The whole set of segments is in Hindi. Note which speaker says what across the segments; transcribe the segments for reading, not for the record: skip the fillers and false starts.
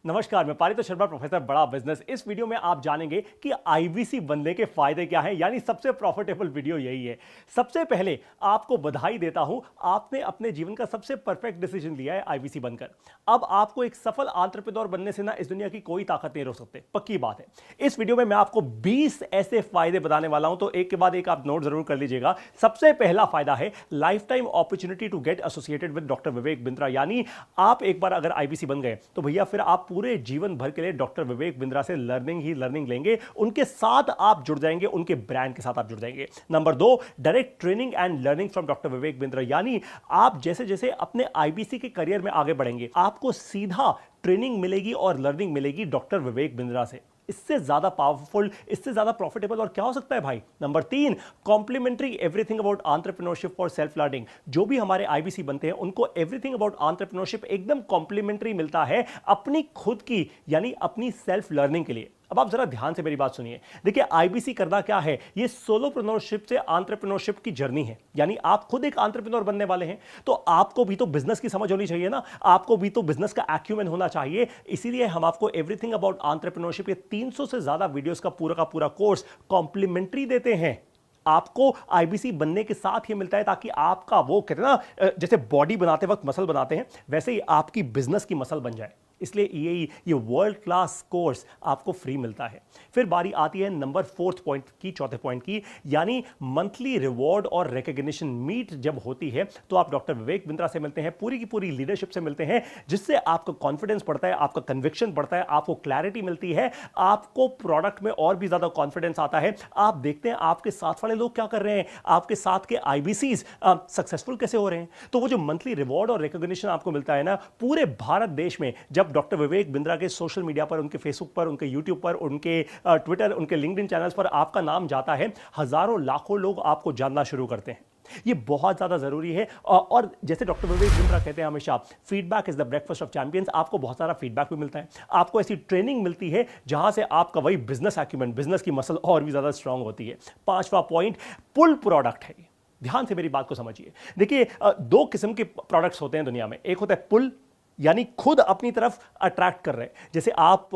Speaker 1: नमस्कार, मैं पारितोष शर्मा, प्रोफेसर बड़ा बिजनेस। इस वीडियो में आप जानेंगे कि आईबीसी बनने के फायदे क्या हैं, यानी सबसे प्रॉफिटेबल वीडियो यही है। सबसे पहले आपको बधाई देता हूं, आपने अपने जीवन का सबसे परफेक्ट डिसीजन लिया है आईबीसी बनकर। अब आपको एक सफल एंटरप्रेन्योर बनने से ना इस दुनिया की कोई ताकत नहीं रोक सकते, पक्की बात है। इस वीडियो में मैं आपको 20 ऐसे फायदे बताने वाला हूं, तो एक के बाद एक आप नोट जरूर कर लीजिएगा। सबसे पहला फायदा है life time opportunity to get associated with doctor Vivek Bindra, यानी आप एक बार अगर आईबीसी बन गए तो भैया फिर आप पूरे जीवन भर के लिए डॉक्टर विवेक बिंद्रा से लर्निंग ही लर्निंग लेंगे, उनके साथ आप जुड़ जाएंगे, उनके ब्रांड के साथ आप जुड़ जाएंगे। Number 2, direct training and learning from doctor Vivek Bindra, यानी आप जैसे जैसे अपने आईबीसी के करियर में आगे बढ़ेंगे आपको सीधा ट्रेनिंग मिलेगी और लर्निंग मिलेगी डॉक्टर विवेक बिंद्रा से। इससे ज्यादा पावरफुल, इससे ज्यादा प्रॉफिटेबल और क्या हो सकता है भाई। Number 3, complimentary everything about entrepreneurship for self learning. जो भी हमारे आईबीसी बनते हैं उनको एवरीथिंग अबाउट एंटरप्रेन्योरशिप एकदम कॉम्प्लीमेंट्री मिलता है अपनी खुद की, यानी अपनी सेल्फ लर्निंग के लिए। अब आप जरा ध्यान से मेरी बात सुनिए। देखिए, आईबीसी करना क्या है, ये सोलोप्रेन्योरशिप से एंटरप्रेन्योरशिप की जर्नी है, यानी आप खुद एक एंटरप्रेन्योर बनने वाले हैं, तो आपको भी तो बिजनेस की समझ होनी चाहिए ना, आपको भी तो बिजनेस का एक्यूमेन होना चाहिए। इसीलिए हम आपको एवरीथिंग अबाउट एंटरप्रेन्योरशिप, ये 300 से ज्यादा वीडियोस का पूरा कोर्स कॉम्प्लीमेंट्री देते हैं। आपको आईबीसी बनने के साथ ही मिलता है, ताकि आपका वो कहते हैं ना, जैसे बॉडी बनाते वक्त मसल बनाते हैं, वैसे ही आपकी बिजनेस की मसल बन जाए। इसलिए ये वर्ल्ड क्लास कोर्स आपको फ्री मिलता है। फिर बारी आती है नंबर 4 पॉइंट की, चौथे पॉइंट की, यानी मंथली रिवॉर्ड और रिकॉग्निशन मीट जब होती है तो आप डॉक्टर विवेक बिंद्रा से मिलते हैं, पूरी की पूरी लीडरशिप से मिलते हैं, जिससे आपका कॉन्फिडेंस बढ़ता है, आपका कन्विक्शन बढ़ता है, आपको क्लैरिटी मिलती है, आपको प्रोडक्ट में और भी ज्यादा कॉन्फिडेंस आता है। आप देखते हैं आपके साथ वाले लोग क्या कर रहे हैं, आपके साथ के आईबीसीज सक्सेसफुल कैसे हो रहे हैं। तो वो जो मंथली रिवॉर्ड और रिकॉग्निशन आपको मिलता है ना, पूरे भारत देश में जब डॉक्टर विवेक बिंद्रा के सोशल मीडिया पर, उनके फेसबुक पर, उनके यूट्यूब पर, उनके ट्विटर, उनके लिंक्डइन चैनल्स पर आपका नाम जाता है, हजारों लाखों लोग आपको जानना शुरू करते हैं। ये बहुत ज्यादा जरूरी है। और जैसे डॉक्टर विवेक बिंद्रा कहते हैं हमेशा, feedback is the breakfast of champions. आपको बहुत सारा फीडबैक भी मिलता है, आपको ऐसी ट्रेनिंग मिलती है जहां से आपका वही बिजनेस एक्यूमेंट, बिजनेस की मसल और भी ज्यादा स्ट्रांग होती है। 5वां पॉइंट, पुल प्रोडक्ट है। ध्यान से मेरी बात को समझिए। देखिए, 2 किस्म के प्रोडक्ट्स होते हैं दुनिया में। एक होता है पुल, यानी खुद अपनी तरफ अट्रैक्ट कर रहे हैं। जैसे आप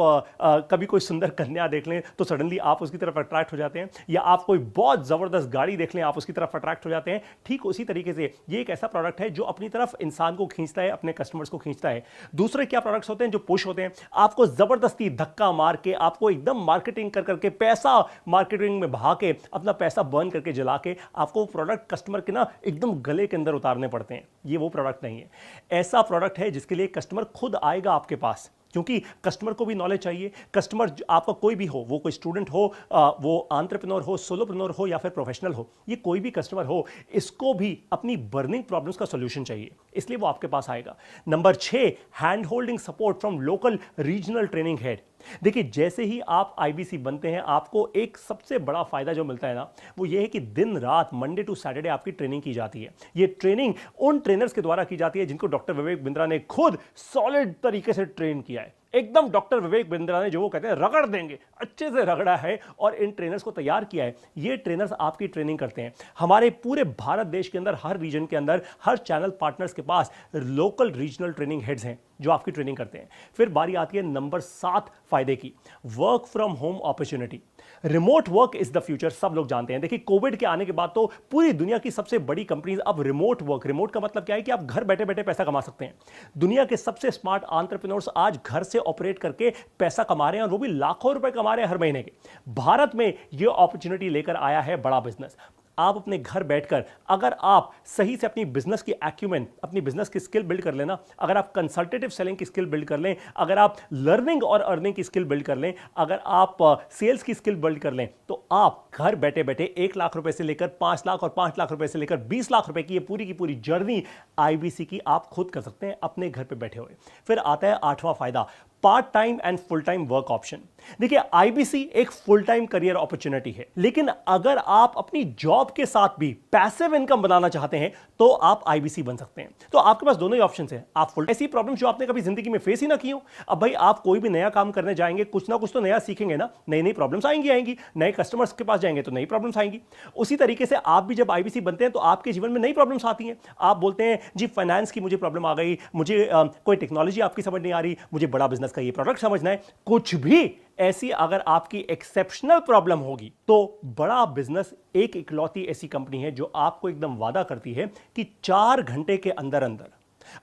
Speaker 1: कभी कोई सुंदर कन्या देख लें तो सडनली आप उसकी तरफ अट्रैक्ट हो जाते हैं, या आप कोई बहुत जबरदस्त गाड़ी देख लें, आप उसकी तरफ अट्रैक्ट हो जाते हैं। ठीक उसी तरीके से ये एक ऐसा प्रोडक्ट है जो अपनी तरफ इंसान को खींचता है, अपने कस्टमर्स को खींचता है। दूसरे क्या प्रोडक्ट्स होते हैं जो पुश होते हैं, आपको जबरदस्ती धक्का मार के, आपको एकदम मार्केटिंग कर करके, पैसा मार्केटिंग में बहा के, अपना पैसा बर्न करके, जला के आपको प्रोडक्ट कस्टमर के ना एकदम गले के अंदर उतारने पड़ते हैं। ये वो प्रोडक्ट नहीं है। ऐसा प्रोडक्ट है जिसके लिए कस्टमर खुद आएगा आपके पास, क्योंकि कस्टमर को भी नॉलेज चाहिए। कस्टमर आपका कोई भी हो, वो कोई स्टूडेंट हो, वो एंटरप्रेन्योर हो, सोलोप्रेन्योर हो, या फिर प्रोफेशनल हो, ये कोई भी कस्टमर हो, इसको भी अपनी बर्निंग प्रॉब्लम्स का सॉल्यूशन चाहिए, इसलिए वो आपके पास आएगा। Number 6, hand holding support from local regional training head. देखिए, जैसे ही आप आईबीसी बनते हैं, आपको एक सबसे बड़ा फायदा जो मिलता है ना, वो ये है कि दिन रात, मंडे टू सैटरडे आपकी ट्रेनिंग की जाती है। ये ट्रेनिंग उन ट्रेनर्स के द्वारा की जाती है जिनको डॉक्टर विवेक बिंद्रा ने खुद सॉलिड तरीके से ट्रेन किया है। एकदम डॉक्टर विवेक बिंद्रा ने, जो वो कहते हैं रगड़ देंगे, अच्छे से रगड़ा है और इन ट्रेनर्स को तैयार किया है। ये ट्रेनर्स आपकी ट्रेनिंग करते हैं। हमारे पूरे भारत देश के अंदर, हर रीजन के अंदर, हर चैनल पार्टनर्स के पास लोकल रीजनल ट्रेनिंग हेड्स हैं जो आपकी ट्रेनिंग करते हैं। फिर बारी आती है नंबर 7 फायदे की, work from home opportunity. Remote work is the future, सब लोग जानते हैं। देखिए, कोविड के आने के बाद तो पूरी दुनिया की सबसे बड़ी कंपनीज अब रिमोट वर्क, रिमोट का मतलब क्या है कि आप घर बैठे बैठे पैसा कमा सकते हैं। दुनिया के सबसे स्मार्ट एंटरप्रेन्योर्स आज घर से ऑपरेट करके पैसा कमा रहे हैं, और वो भी लाखों रुपए कमा रहे हैं हर महीने के। भारत में ये अपॉर्चुनिटी लेकर आया है बड़ा बिजनेस। आप अपने घर बैठकर, अगर आप सही से अपनी बिजनेस की एक्यूमेन, अपनी बिजनेस की स्किल बिल्ड कर लेना, अगर आप कंसल्टेटिव सेलिंग की स्किल बिल्ड कर लें, अगर आप लर्निंग और अर्निंग की स्किल बिल्ड कर लें, अगर आप सेल्स की स्किल बिल्ड कर लें, तो आप घर बैठे बैठे 1 लाख रुपए से लेकर 5 लाख, और 5 लाख रुपए से लेकर 20 लाख रुपए की ये पूरी जर्नी आईबीसी की आप खुद कर सकते हैं अपने घर पे बैठे हुए। फिर आता है 8वां फायदा, part time and full time work option. देखिए, आईबीसी एक फुल टाइम करियर अपॉर्चुनिटी है, लेकिन अगर आप अपनी जॉब के साथ भी पैसिव इनकम बनाना चाहते हैं तो आप आईबीसी बन सकते हैं। तो आपके पास दोनों ही ऑप्शन हैं। आप फुल ऐसी प्रॉब्लम जो आपने कभी जिंदगी में फेस ही ना की हो। अब भाई, आप कोई भी नया काम करने जाएंगे, कुछ ना कुछ तो नया सीखेंगे ना, नई नई प्रॉब्लम्स आएंगी, नए कस्टमर्स के पास जाएंगे तो नई प्रॉब्लम्स आएंगी। उसी तरीके से आप भी जब आईबीसी बनते हैं तो आपके जीवन में नई प्रॉब्लम्स आती हैं। आप बोलते हैं जी, फाइनेंस की मुझे प्रॉब्लम आ गई, मुझे कोई टेक्नोलॉजी आपकी समझ नहीं आ रही, मुझे बड़ा बिजनेस का ये प्रोडक्ट समझना है, कुछ भी ऐसी अगर आपकी एक्सेप्शनल प्रॉब्लम होगी तो बड़ा बिजनेस एक इकलौती ऐसी कंपनी है जो आपको एकदम वादा करती है कि 4 घंटे के अंदर अंदर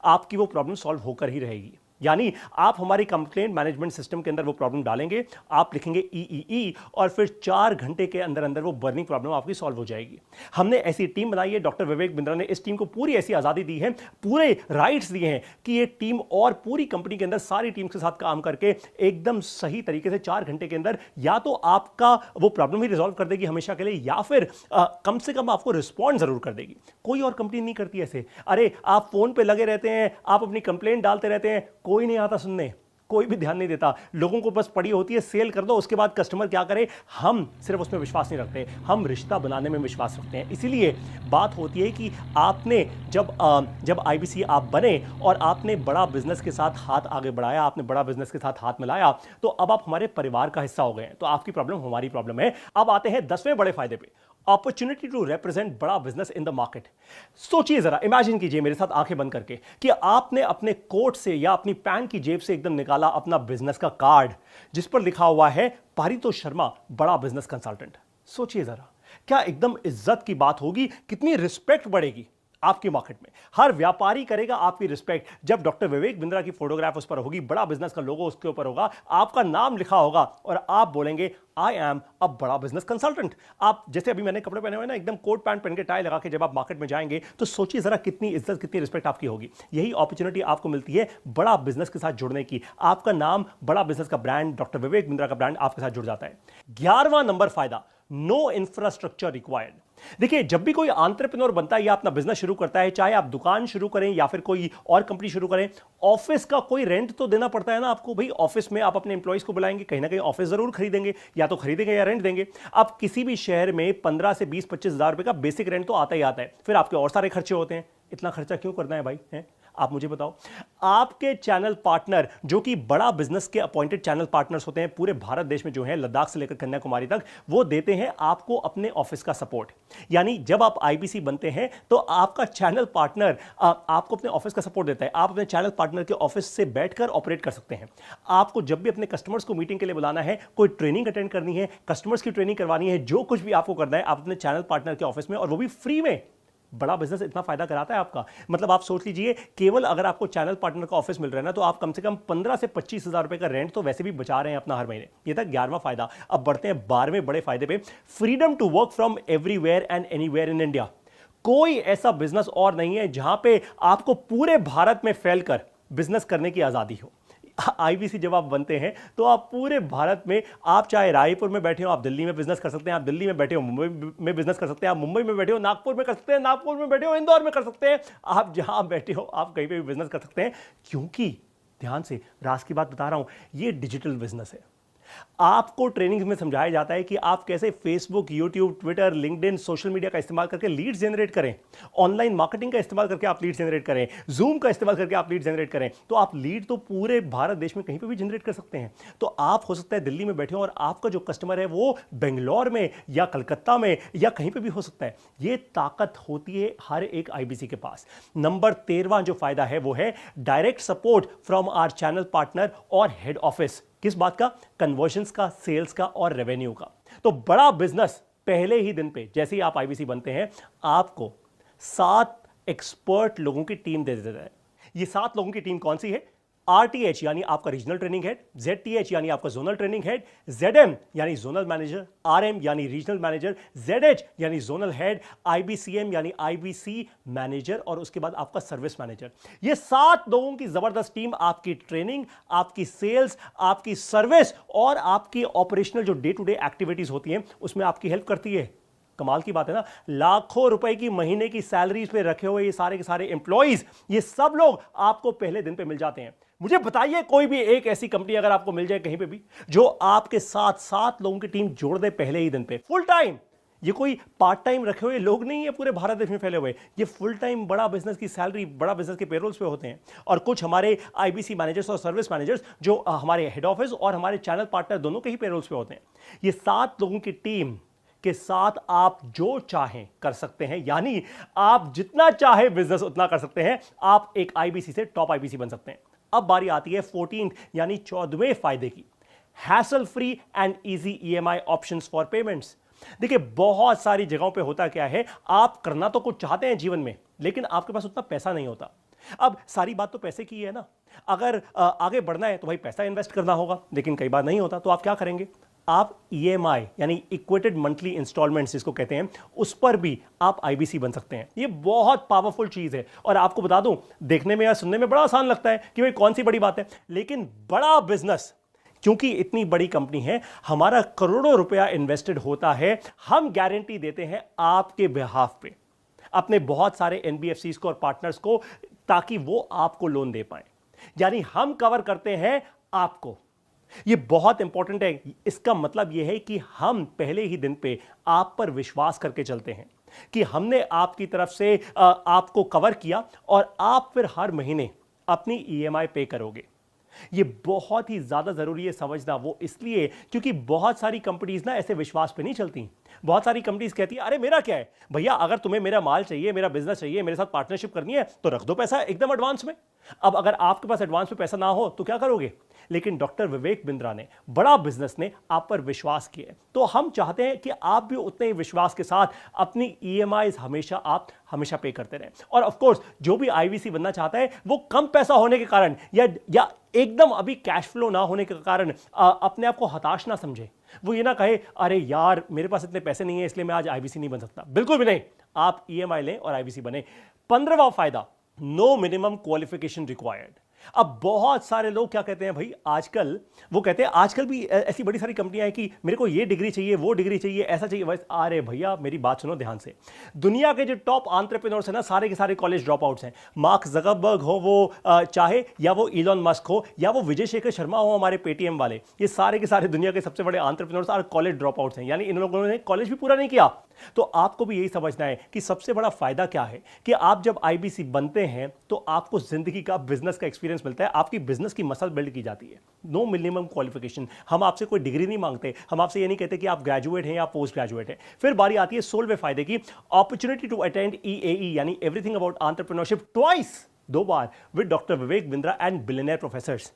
Speaker 1: आपकी वो प्रॉब्लम सॉल्व होकर ही रहेगी। यानी आप हमारी कंप्लेंट मैनेजमेंट सिस्टम के अंदर वो प्रॉब्लम डालेंगे, आप लिखेंगे ई और फिर 4 घंटे के अंदर अंदर वो बर्निंग प्रॉब्लम आपकी सॉल्व हो जाएगी। हमने ऐसी टीम बनाई है, डॉक्टर विवेक बिंद्रा ने इस टीम को पूरी ऐसी आज़ादी दी है, पूरे राइट्स दिए हैं कि ये टीम और पूरी कंपनी के अंदर सारी टीम के साथ काम करके एकदम सही तरीके से 4 घंटे के अंदर या तो आपका वो प्रॉब्लम ही रिजॉल्व कर देगी हमेशा के लिए, या फिर कम से कम आपको रिस्पॉन्ड जरूर कर देगी। कोई और कंपनी नहीं करती ऐसे। अरे आप फोन पे लगे रहते हैं, आप अपनी कंप्लेंट डालते रहते हैं, कोई नहीं आता सुनने, कोई भी ध्यान नहीं देता, लोगों को बस पड़ी होती है सेल कर दो, उसके बाद कस्टमर क्या करे। हम सिर्फ उसमें विश्वास नहीं रखते, हम रिश्ता बनाने में विश्वास रखते हैं। इसीलिए बात होती है कि आपने जब आईबीसी आप बने और आपने बड़ा बिजनेस के साथ हाथ आगे बढ़ाया, आपने बड़ा बिजनेस के साथ हाथ मिलाया, तो अब आप हमारे परिवार का हिस्सा हो गए हैं। तो आपकी प्रॉब्लम हमारी प्रॉब्लम है। अब आते हैं 10वें बड़े फायदे पे, अपॉर्चुनिटी टू रिप्रेजेंट बड़ा बिजनेस इन द मार्केट। सोचिए जरा, इमेजिन कीजिए मेरे साथ आंखें बंद करके कि आपने अपने कोट से या अपनी पैंट की जेब से एकदम निकाला अपना बिजनेस का कार्ड जिस पर लिखा हुआ है पारितोष शर्मा, बड़ा बिजनेस कंसल्टेंट। सोचिए जरा, क्या एकदम इज्जत की बात होगी, कितनी रिस्पेक्ट बढ़ेगी आपकी मार्केट में। हर व्यापारी करेगा आपकी रिस्पेक्ट जब डॉक्टर विवेक बिंद्रा की फोटोग्राफ उस पर होगी, बड़ा बिजनेस का लोगो उसके ऊपर होगा, आपका नाम लिखा होगा और आप बोलेंगे आई एम अ बड़ा बिजनेस कंसल्टेंट। आप जैसे अभी मैंने कपड़े पहने हुए ना, एकदम कोट पैंट पहन के टाई लगा के जब आप मार्केट में जाएंगे तो सोचिए जरा कितनी इज्जत, कितनी रिस्पेक्ट आपकी होगी। यही अपॉर्चुनिटी आपको मिलती है बड़ा बिजनेस के साथ जुड़ने की। आपका नाम, बड़ा बिजनेस का ब्रांड, डॉक्टर विवेक बिंद्रा का ब्रांड आपके साथ जुड़ जाता है। 11वां नंबर फायदा, नो इंफ्रास्ट्रक्चर रिक्वायर्ड। देखिए, जब भी कोई एंटरप्रेन्योर बनता है या अपना बिजनेस शुरू करता है, चाहे आप दुकान शुरू करें या फिर कोई और कंपनी शुरू करें, ऑफिस का कोई रेंट तो देना पड़ता है ना आपको। भाई ऑफिस में आप अपने एम्प्लॉइज को बुलाएंगे, कहीं ना कहीं ऑफिस जरूर खरीदेंगे, या तो खरीदेंगे या रेंट देंगे। अब किसी भी शहर में 15 से 20-25 हज़ार रुपए का बेसिक रेंट तो आता ही आता है, फिर आपके और सारे खर्चे होते हैं। इतना खर्चा क्यों करना है भाई, है? आप मुझे बताओ। आपके चैनल पार्टनर जो कि बड़ा बिजनेस के अपॉइंटेड चैनल पार्टनर्स होते हैं पूरे भारत देश में जो है, लद्दाख से लेकर कन्याकुमारी तक, वो देते हैं आपको अपने ऑफिस का सपोर्ट। यानी जब आप आईबीसी बनते हैं तो आपका चैनल पार्टनर आपको अपने ऑफिस का सपोर्ट देता है। आप अपने चैनल पार्टनर के ऑफिस से बैठकर ऑपरेट कर सकते हैं। आपको जब भी अपने कस्टमर्स को मीटिंग के लिए बुलाना है, कोई ट्रेनिंग अटेंड करनी है, कस्टमर्स की ट्रेनिंग करवानी है, जो कुछ भी आपको करना है, आप अपने चैनल पार्टनर के ऑफिस में, और वो भी फ्री में। बड़ा बिजनेस इतना फायदा कराता है आपका। मतलब आप सोच लीजिए, केवल अगर आपको चैनल पार्टनर का ऑफिस मिल रहा है ना, तो आप कम से कम 15 से 25 हज़ार रुपए का रेंट तो वैसे भी बचा रहे हैं अपना हर महीने। ये था 11वां फायदा। अब बढ़ते हैं 12वें बड़े फायदे पे, freedom to work from everywhere and anywhere in India. कोई ऐसा बिजनेस और नहीं है जहां पे आपको पूरे भारत में फैलकर बिजनेस करने की आजादी हो। आईबीसी जब आप बनते हैं तो आप पूरे भारत में, आप चाहे रायपुर में बैठे हो आप दिल्ली में बिजनेस कर सकते हैं, आप दिल्ली में बैठे हो मुंबई में बिजनेस कर सकते हैं, आप मुंबई में बैठे हो नागपुर में कर सकते हैं, नागपुर में बैठे हो इंदौर में कर सकते हैं, आप जहां बैठे हो आप कहीं पे भी बिजनेस कर सकते हैं। क्योंकि ध्यान से, राज की बात बता रहा हूं, ये डिजिटल बिजनेस है। आपको ट्रेनिंग में समझाया जाता है कि आप कैसे Facebook, YouTube, Twitter, LinkedIn, social media का इस्तेमाल करके लीड जनरेट करें, ऑनलाइन मार्केटिंग का इस्तेमाल करके आप लीड जनरेट करें, जूम का इस्तेमाल करके आप लीड जनरेट करें। तो आप लीड तो पूरे भारत देश में कहीं पे भी जनरेट कर सकते हैं। तो आप हो सकता है दिल्ली में बैठे हो और आपका जो कस्टमर है वो बेंगलोर में या कलकत्ता में या कहीं पे भी हो सकता है। ये ताकत होती है हर एक आईबीसी के पास। नंबर 13वां जो फायदा है वो है direct support from our channel partner और हेड ऑफिस। किस बात का? कन्वर्जन्स का, सेल्स का और रेवेन्यू का। तो बड़ा बिजनेस पहले ही दिन पे जैसे ही आप आईबीसी बनते हैं, आपको 7 एक्सपर्ट लोगों की टीम दे देता है। ये 7 लोगों की टीम कौन सी है? आरटीएच यानी आपका रीजनल ट्रेनिंग हेड, जेडटीएच यानी आपका जोनल ट्रेनिंग हेड, जेडएम यानी जोनल मैनेजर, आरएम यानी रीजनल मैनेजर, जेडएच यानी जोनल हेड, आईबीसीएम यानी आईबीसी मैनेजर और उसके बाद आपका सर्विस मैनेजर। ये 7 लोगों की जबरदस्त टीम आपकी ट्रेनिंग, आपकी सेल्स, आपकी सर्विस और आपकी ऑपरेशनल जो डे टू डे एक्टिविटीज होती हैं उसमें आपकी हेल्प करती है। कमाल की बात है ना, लाखों रुपए की महीने की सैलरीज पे रखे हुए ये सारे के सारे एम्प्लॉइज, ये सब लोग आपको पहले दिन पे मिल जाते हैं। मुझे बताइए कोई भी एक ऐसी कंपनी अगर आपको मिल जाए कहीं पे भी जो आपके साथ 7 लोगों की टीम जोड़ दे पहले ही दिन पे, फुल टाइम। ये कोई पार्ट टाइम रखे हुए लोग नहीं है पूरे भारत देश में फैले हुए, ये फुल टाइम बड़ा बिजनेस की सैलरी, बड़ा बिजनेस के पेरोल्स पे होते हैं। और कुछ हमारे आईबीसी मैनेजर्स और सर्विस मैनेजर्स जो हमारे हेड ऑफिस और हमारे चैनल पार्टनर दोनों के ही पेरोल्स पे होते हैं। ये 7 लोगों की टीम के साथ आप जो चाहें कर सकते हैं, यानी आप जितना चाहे बिजनेस उतना कर सकते हैं। आप एक आईबीसी से टॉप आईबीसी बन सकते हैं। अब बारी आती है 14 यानी 14वें फायदे की, hassle free and easy EMI options for payments. देखिए, बहुत सारी जगहों पे होता क्या है, आप करना तो कुछ चाहते हैं जीवन में, लेकिन आपके पास उतना पैसा नहीं होता। अब सारी बात तो पैसे की है ना। अगर आगे बढ़ना है तो भाई पैसा इन्वेस्ट करना होगा, लेकिन कई बार नहीं होता, तो आप क्या करेंगे, आप ईएमआई यानी इक्वेटेड मंथली इंस्टॉलमेंट्स जिसको कहते हैं, उस पर भी आप आईबीसी बन सकते हैं। ये बहुत पावरफुल चीज है। और आपको बता दूं, देखने में या सुनने में बड़ा आसान लगता है कि भाई कौन सी बड़ी बात है, लेकिन बड़ा बिजनेस, क्योंकि इतनी बड़ी कंपनी है, हमारा करोड़ों रुपया इन्वेस्टेड होता है, हम गारंटी देते हैं आपके बिहाफ पे अपने बहुत सारे एनबीएफसीज को और पार्टनर्स को, ताकि वो आपको लोन दे पाए। यानी हम कवर करते हैं आपको। ये बहुत इंपॉर्टेंट है। इसका मतलब यह है कि हम पहले ही दिन पे आप पर विश्वास करके चलते हैं कि हमने आपकी तरफ से आपको कवर किया और आप फिर हर महीने अपनी ईएमआई पे करोगे। ये बहुत ही ज्यादा जरूरी है समझना। वो इसलिए क्योंकि बहुत सारी कंपनीज ना ऐसे विश्वास पे नहीं चलती। बहुत सारी कंपनीज कहती है, अरे मेरा क्या है भैया, अगर तुम्हें मेरा माल चाहिए, मेरा बिजनेस चाहिए, मेरे साथ पार्टनरशिप करनी है तो रख दो पैसा एकदम एडवांस में। अब अगर आपके पास एडवांस में पैसा ना हो तो क्या करोगे। लेकिन डॉक्टर विवेक बिंद्रा ने, बड़ा बिजनेस ने आप पर विश्वास किया, तो हम चाहते हैं कि आप भी उतने ही विश्वास के साथ अपनी ईएमआई हमेशा पे करते रहें। और ऑफ कोर्स जो भी आईवीसी बनना चाहता है, वो कम पैसा होने के कारण या एकदम अभी कैश फ्लो ना होने के कारण अपने आप को हताश ना समझे। वो ये ना कहे, अरे यार मेरे पास इतने पैसे नहीं है इसलिए मैं आज आईवीसी नहीं बन सकता। बिल्कुल भी नहीं, आप ईएमआई लें और आईवीसी बने। 15वां फायदा, नो मिनिमम क्वालिफिकेशन रिक्वायर्ड। अब बहुत सारे लोग क्या कहते हैं भाई, आजकल वो कहते हैं, आजकल भी ऐसी बड़ी सारी कंपनियां हैं कि मेरे को ये डिग्री चाहिए, वो डिग्री चाहिए, ऐसा चाहिए वैसे। अरे भैया मेरी बात सुनो ध्यान से। दुनिया के जो टॉप एंटरप्रेन्योर्स हैं ना, सारे के सारे कॉलेज ड्रॉप आउट्स हैं। मार्क ज़करबर्ग हो वो चाहे, या वो इलॉन मस्क हो, या वो विजय शेखर शर्मा हो हमारे पेटीएम वाले, ये सारे के सारे दुनिया के सबसे बड़े एंटरप्रेन्योर्स और कॉलेज ड्रॉप आउट्स हैं। यानी इन लोगों ने कॉलेज भी पूरा नहीं किया। तो आपको भी यही समझना है कि सबसे बड़ा फायदा क्या है कि आप जब आईबीसी बनते हैं तो आपको जिंदगी का, बिजनेस का एक्सपीरियंस मिलता है, आपकी बिजनेस की मसल बिल्ड की जाती है। No minimum qualification. हम आपसे कोई डिग्री नहीं मांगते, हम आपसे ये नहीं कहते कि आप ग्रेजुएट हैं या पोस्ट ग्रेजुएट हैं। फिर बारी आती है 16वें फायदे की, अपॉर्चुनिटी टू अटेंड ईएई यानी everything about entrepreneurship twice, 2 bar with doctor Vivek Bindra and billionaire professors.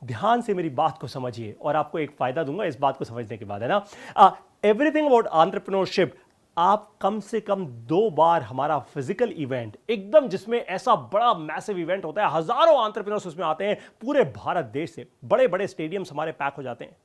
Speaker 1: ध्यान से मेरी बात को समझिए और आपको एक फायदा दूंगा इस बात को समझने के बाद, है ना। एवरीथिंग अबाउट एंटरप्रेन्योरशिप, आप कम से कम 2 बार हमारा फिजिकल इवेंट, एकदम जिसमें ऐसा बड़ा मैसिव इवेंट होता है, हजारों एंटरप्रेन्योर्स उसमें आते हैं पूरे भारत देश से, बड़े बड़े स्टेडियम्स हमारे पैक हो जाते हैं।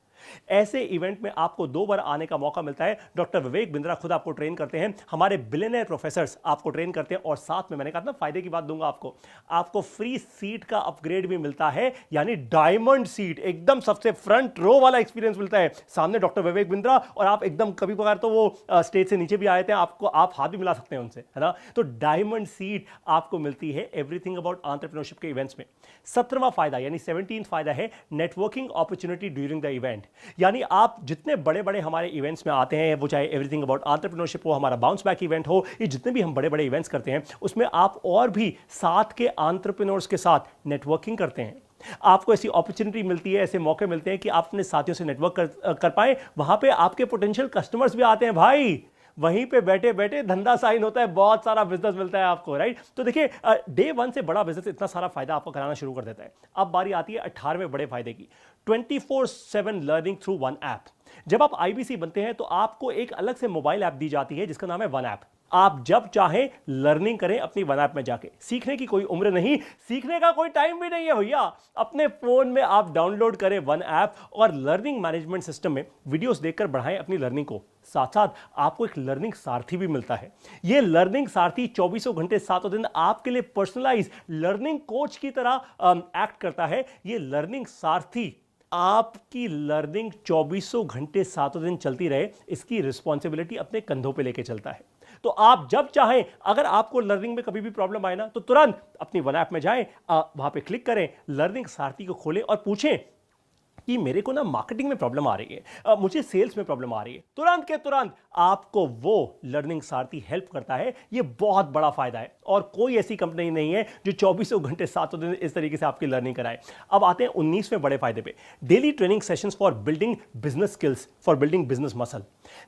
Speaker 1: ऐसे इवेंट में आपको 2 बार आने का मौका मिलता है। डॉक्टर विवेक बिंद्रा खुद आपको ट्रेन करते हैं, हमारे बिलियनियर प्रोफेसर्स आपको ट्रेन करते हैं, और साथ में मैंने कहा ना फायदे की बात दूंगा आपको फ्री सीट का अपग्रेड भी मिलता है, यानी डायमंड सीट, एकदम सबसे फ्रंट रो वाला एक्सपीरियंस मिलता है। सामने डॉक्टर विवेक बिंद्रा और आप एकदम, कभी कभार तो वो स्टेज से नीचे भी आए थे, आपको आप हाथ भी मिला सकते हैं उनसे, है ना। तो डायमंड सीट आपको मिलती है एवरीथिंग अबाउट एंटरप्रेन्योरशिप के इवेंट्स में। 17वां फायदा यानी 17th फायदा है networking opportunity during the event. यानी आप जितने बड़े बड़े हमारे इवेंट्स में आते हैं, वो चाहे एवरीथिंग अबाउट एंटरप्रेन्योरशिप हो, हमारा बाउंस बैक इवेंट हो, ये जितने भी हम बड़े बड़े इवेंट्स करते हैं, उसमें आप और भी साथ के एंटरप्रेन्योर्स के साथ नेटवर्किंग करते हैं। आपको ऐसी अपॉर्चुनिटी मिलती है, ऐसे मौके मिलते हैं कि आप अपने साथियों से नेटवर्क कर पाए। वहां पे आपके पोटेंशियल कस्टमर्स भी आते हैं भाई, वहीं पे बैठे बैठे धंधा साइन होता है, बहुत सारा बिजनेस मिलता है आपको, राइट। तो देखिए, डे 1 से बड़ा बिजनेस इतना सारा फायदा आपको कराना शुरू कर देता है। अब बारी आती है 18वें बड़े फायदे की, 24/7 लर्निंग थ्रू वन ऐप। जब आप आईबीसी बनते हैं तो आपको एक अलग से मोबाइल ऐप दी जाती है जिसका नाम है वन ऐप। आप जब चाहें लर्निंग करें अपनी वन ऐप में जाके। सीखने की कोई उम्र नहीं, सीखने का कोई टाइम भी नहीं है भैया। अपने फोन में आप डाउनलोड करें वन ऐप और लर्निंग मैनेजमेंट सिस्टम में वीडियोस देखकर बढ़ाएं अपनी लर्निंग को। साथ साथ आपको एक लर्निंग सारथी भी मिलता है। यह लर्निंग सारथी 24 घंटे 7 दिन आपके लिए पर्सनलाइज लर्निंग कोच की तरह एक्ट करता है। यह लर्निंग सारथी आपकी लर्निंग 24 घंटे 7 दिन चलती रहे, इसकी रिस्पॉन्सिबिलिटी अपने कंधों पे लेके चलता है। तो आप जब चाहें, अगर आपको लर्निंग में कभी भी प्रॉब्लम आए ना, तो तुरंत अपनी वन ऐप में जाएं, वहां पे क्लिक करें, लर्निंग सारथी को खोलें और पूछें कि मेरे को ना मार्केटिंग में प्रॉब्लम आ रही है, मुझे सेल्स में प्रॉब्लम आ रही है। तुरंत के तुरंत आपको वो लर्निंग सारथी हेल्प करता है। ये बहुत बड़ा फायदा है और कोई ऐसी कंपनी नहीं है जो 24 घंटे 7 दिन इस तरीके से आपकी लर्निंग कराए। अब आते हैं 19वें बड़े फायदे पे, daily training sessions for building business skills, for building business muscle.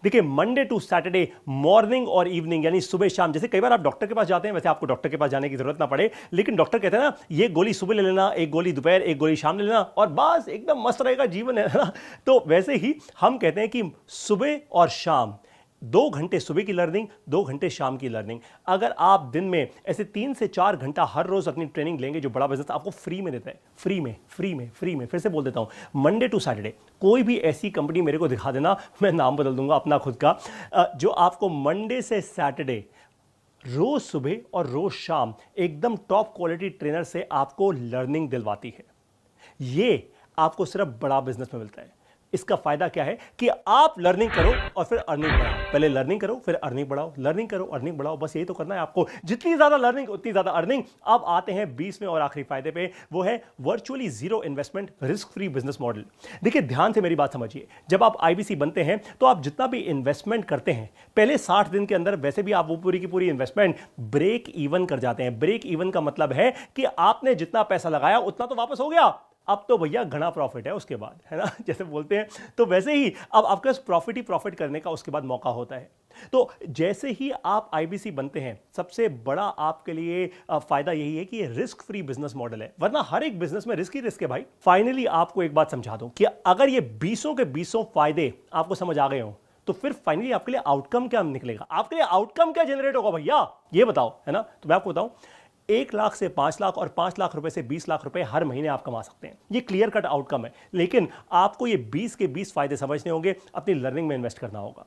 Speaker 1: देखिए, मंडे टू सैटरडे मॉर्निंग और इवनिंग यानी सुबह शाम, जैसे कई बार आप डॉक्टर के पास जाते हैं, वैसे आपको डॉक्टर के पास जाने की जरूरत ना पड़े, लेकिन डॉक्टर कहते हैं ना, ये गोली सुबह ले लेना, एक गोली दोपहर, एक गोली शाम ले लेना और बस एकदम मस्त रहेगा जीवन, है ना। तो वैसे ही हम कहते हैं कि सुबह और शाम 2 घंटे सुबह की लर्निंग, 2 घंटे शाम की लर्निंग। अगर आप दिन में ऐसे 3 से 4 घंटा हर रोज अपनी ट्रेनिंग लेंगे, जो बड़ा बिजनेस आपको फ्री में देता है, फ्री में, फिर से बोल देता हूं, मंडे टू सैटरडे कोई भी ऐसी कंपनी मेरे को दिखा देना, मैं नाम बदल दूंगा अपना खुद का, जो आपको मंडे से सैटरडे रोज सुबह और रोज शाम एकदम टॉप क्वालिटी ट्रेनर से आपको लर्निंग दिलवाती है। ये आपको सिर्फ बड़ा बिजनेस में मिलता है। इसका फायदा क्या है कि आप लर्निंग करो और फिर अर्निंग बढ़ाओ। पहले लर्निंग करो, फिर अर्निंग बढ़ाओ, लर्निंग करो, अर्निंग बढ़ाओ, बस यही तो करना है आपको। जितनी ज्यादा लर्निंग उतनी ज्यादा अर्निंग। अब आते हैं 20वें और आखिरी फायदे पे, वो है virtually zero investment risk free business model. देखिए, ध्यान से मेरी बात समझिए, जब आप आईबीसी बनते हैं तो आप जितना भी इन्वेस्टमेंट करते हैं पहले 60 दिन के अंदर, वैसे भी आप वो पूरी की पूरी इन्वेस्टमेंट ब्रेक इवन कर जाते हैं। ब्रेक इवन का मतलब है कि आपने जितना पैसा लगाया उतना तो वापस हो गया, अब तो भैया घना प्रॉफिट है उसके बाद, है ना, जैसे बोलते हैं। तो वैसे ही अब आपके पास प्रॉफिट ही प्रॉफिट करने का उसके बाद मौका होता है। तो जैसे ही आप आईबीसी बनते हैं, सबसे बड़ा आपके लिए फायदा यही है कि ये रिस्क फ्री बिजनेस मॉडल है, वरना हर एक बिजनेस में रिस्क ही रिस्क है भाई। फाइनली आपको एक बात समझा दूं कि अगर ये 20 के 20 फायदे आपको समझ आ गए हो, तो फिर फाइनली आपके लिए आउटकम क्या निकलेगा, आपके लिए आउटकम क्या जनरेट होगा भैया, ये बताओ, है ना। तो मैं आपको बताऊं, 1 लाख से 5 लाख और 5 लाख रुपए से 20 लाख रुपए हर महीने आप कमा सकते हैं। ये क्लियर कट आउटकम है, लेकिन आपको ये 20 के 20 फायदे समझने होंगे, अपनी लर्निंग में इन्वेस्ट करना होगा।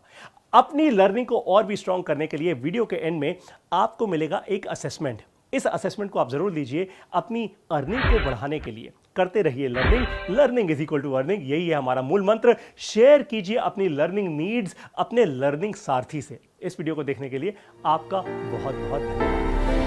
Speaker 1: अपनी लर्निंग को और भी स्ट्रांग करने के लिए वीडियो के एंड में आपको मिलेगा एक असेसमेंट। इस असेसमेंट को आप जरूर लीजिए अपनी अर्निंग को बढ़ाने के लिए। करते रहिए learning, learning is equal to earning, यही है हमारा मूल मंत्र। शेयर कीजिए अपनी लर्निंग नीड्स अपने लर्निंग सारथी से। इस वीडियो को देखने के लिए आपका बहुत बहुत धन्यवाद।